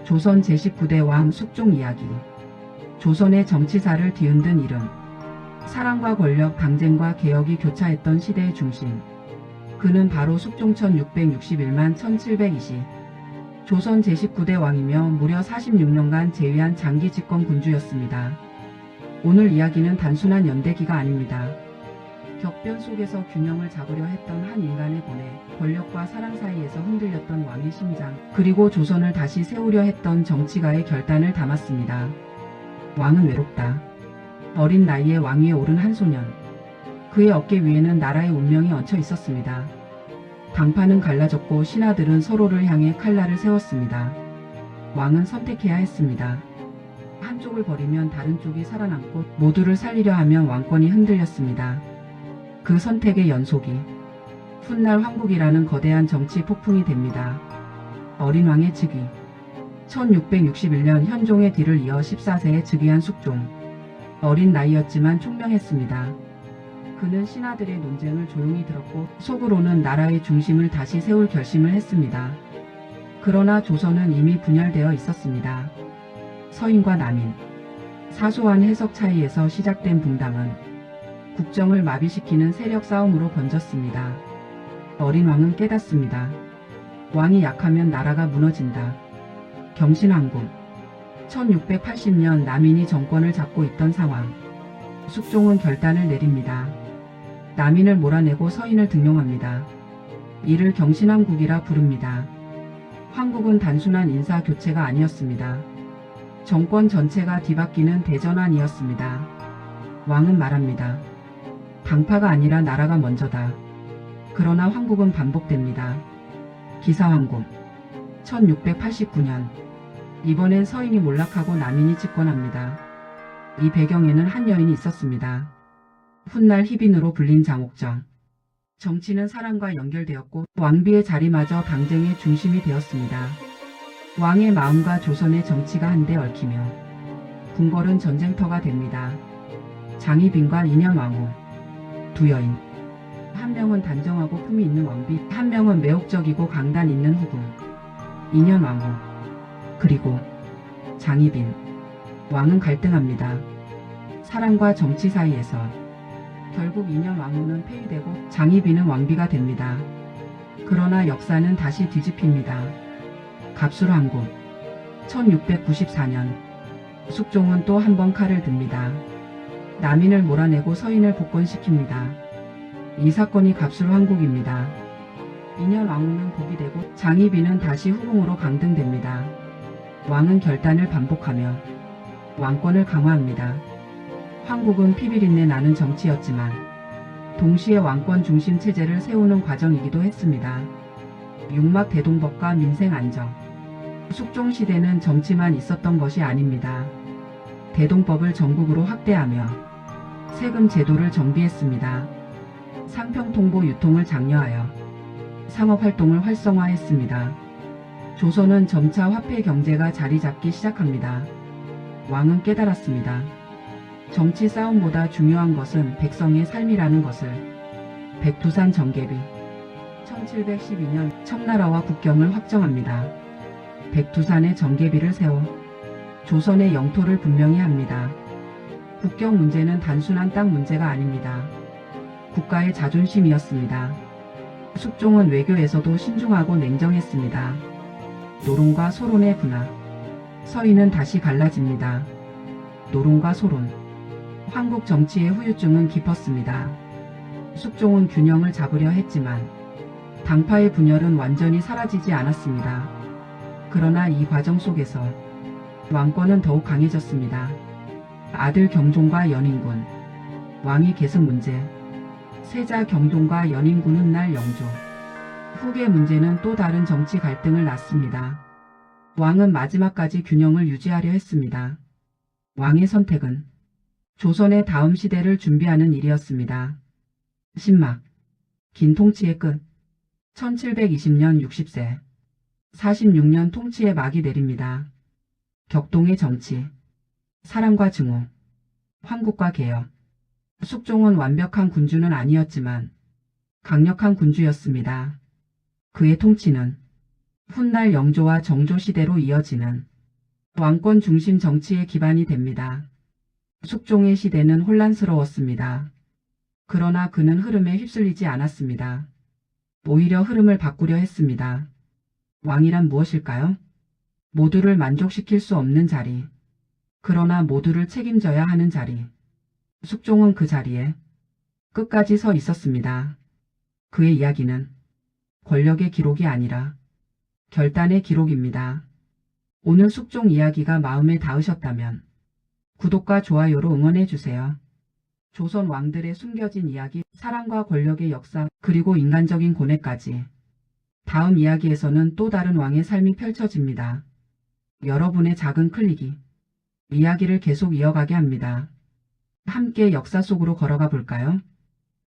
조선 제19대 왕 숙종 이야기. 조선의 정치사를 뒤흔든 이름. 사랑과 권력, 당쟁과 개혁이 교차했던 시대의 중심. 그는 바로 숙종 1661만 1720. 조선 제19대 왕이며 무려 46년간 재위한 장기 집권 군주였습니다. 오늘 이야기는 단순한 연대기가 아닙니다. 격변 속에서 균형을 잡으려 했던 한 인간의 고뇌, 권력과 사랑 사이에서 흔들렸던 왕의 심장, 그리고 조선을 다시 세우려 했던 정치가의 결단을 담았습니다. 왕은 외롭다. 어린 나이에 왕위에 오른 한 소년. 그의 어깨 위에는 나라의 운명이 얹혀 있었습니다. 당파는 갈라졌고 신하들은 서로를 향해 칼날을 세웠습니다. 왕은 선택해야 했습니다. 한쪽을 버리면 다른 쪽이 살아남고 모두를 살리려 하면 왕권이 흔들렸습니다. 그 선택의 연속이 훗날 황국이라는 거대한 정치 폭풍이 됩니다. 어린 왕의 즉위. 1661년 현종의 뒤를 이어 14세에 즉위한 숙종. 어린 나이였지만 총명했습니다. 그는 신하들의 논쟁을 조용히 들었고 속으로는 나라의 중심을 다시 세울 결심을 했습니다. 그러나 조선은 이미 분열되어 있었습니다. 서인과 남인. 사소한 해석 차이에서 시작된 분당은 국정을 마비시키는 세력 싸움으로 번졌습니다. 어린 왕은 깨닫습니다. 왕이 약하면 나라가 무너진다. 경신왕국. 1680년 남인이 정권을 잡고 있던 상황. 숙종은 결단을 내립니다. 남인을 몰아내고 서인을 등용합니다. 이를 경신왕국이라 부릅니다. 황국은 단순한 인사 교체가 아니었습니다. 정권 전체가 뒤바뀌는 대전환이었습니다. 왕은 말합니다. 당파가 아니라 나라가 먼저다. 그러나 황국은 반복됩니다. 기사왕국. 1689년. 이번엔 서인이 몰락하고 남인이 집권합니다. 이 배경에는 한 여인이 있었습니다. 훗날 희빈으로 불린 장옥정. 정치는 사랑과 연결되었고 왕비의 자리마저 당쟁의 중심이 되었습니다. 왕의 마음과 조선의 정치가 한데 얽히며 궁궐은 전쟁터가 됩니다. 장희빈과 인현왕후. 두 여인. 한 명은 단정하고 품이 있는 왕비, 한 명은 매혹적이고 강단 있는 후궁. 인현왕후. 그리고 장희빈. 왕은 갈등합니다. 사랑과 정치 사이에서. 결국 인현왕후는 폐위되고 장희빈은 왕비가 됩니다. 그러나 역사는 다시 뒤집힙니다. 갑술왕국. 1694년. 숙종은 또 한 번 칼을 듭니다. 남인을 몰아내고 서인을 복권시킵니다. 이 사건이 갑술왕국입니다. 인현왕후는 복이 되고 장희빈은 다시 후궁으로 강등됩니다. 왕은 결단을 반복하며 왕권을 강화합니다. 황국은 피비린내 나는 정치였지만 동시에 왕권 중심 체제를 세우는 과정이기도 했습니다. 육막 대동법과 민생 안정. 숙종 시대는 정치만 있었던 것이 아닙니다. 대동법을 전국으로 확대하며 세금 제도를 정비했습니다. 상평 통보 유통을 장려하여 상업활동을 활성화했습니다. 조선은 점차 화폐 경제가 자리 잡기 시작합니다. 왕은 깨달았습니다. 정치 싸움보다 중요한 것은 백성의 삶이라는 것을. 백두산 정계비. 1712년 청나라와 국경을 확정합니다. 백두산에 정계비를 세워 조선의 영토를 분명히 합니다. 국경 문제는 단순한 땅 문제가 아닙니다. 국가의 자존심이었습니다. 숙종은 외교에서도 신중하고 냉정했습니다. 노론과 소론의 분화. 서인은 다시 갈라집니다. 노론과 소론. 황국 정치의 후유증은 깊었습니다. 숙종은 균형을 잡으려 했지만 당파의 분열은 완전히 사라지지 않았습니다. 그러나 이 과정 속에서 왕권은 더욱 강해졌습니다. 아들 경종과 연인군. 왕위 계승 문제. 세자 경종과 연인군은 날 영조. 후계 문제는 또 다른 정치 갈등을 낳습니다. 왕은 마지막까지 균형을 유지하려 했습니다. 왕의 선택은 조선의 다음 시대를 준비하는 일이었습니다. 신막. 긴 통치의 끝. 1720년 60세. 46년 통치의 막이 내립니다. 격동의 정치. 사랑과 증오. 황국과 개혁. 숙종은 완벽한 군주는 아니었지만 강력한 군주였습니다. 그의 통치는 훗날 영조와 정조 시대로 이어지는 왕권 중심 정치의 기반이 됩니다. 숙종의 시대는 혼란스러웠습니다. 그러나 그는 흐름에 휩쓸리지 않았습니다. 오히려 흐름을 바꾸려 했습니다. 왕이란 무엇일까요? 모두를 만족시킬 수 없는 자리. 그러나 모두를 책임져야 하는 자리. 숙종은 그 자리에 끝까지 서 있었습니다. 그의 이야기는 권력의 기록이 아니라 결단의 기록입니다. 오늘 숙종 이야기가 마음에 닿으셨다면 구독과 좋아요로 응원해주세요. 조선 왕들의 숨겨진 이야기, 사랑과 권력의 역사, 그리고 인간적인 고뇌까지. 다음 이야기에서는 또 다른 왕의 삶이 펼쳐집니다. 여러분의 작은 클릭이 이야기를 계속 이어가게 합니다. 함께 역사 속으로 걸어가 볼까요?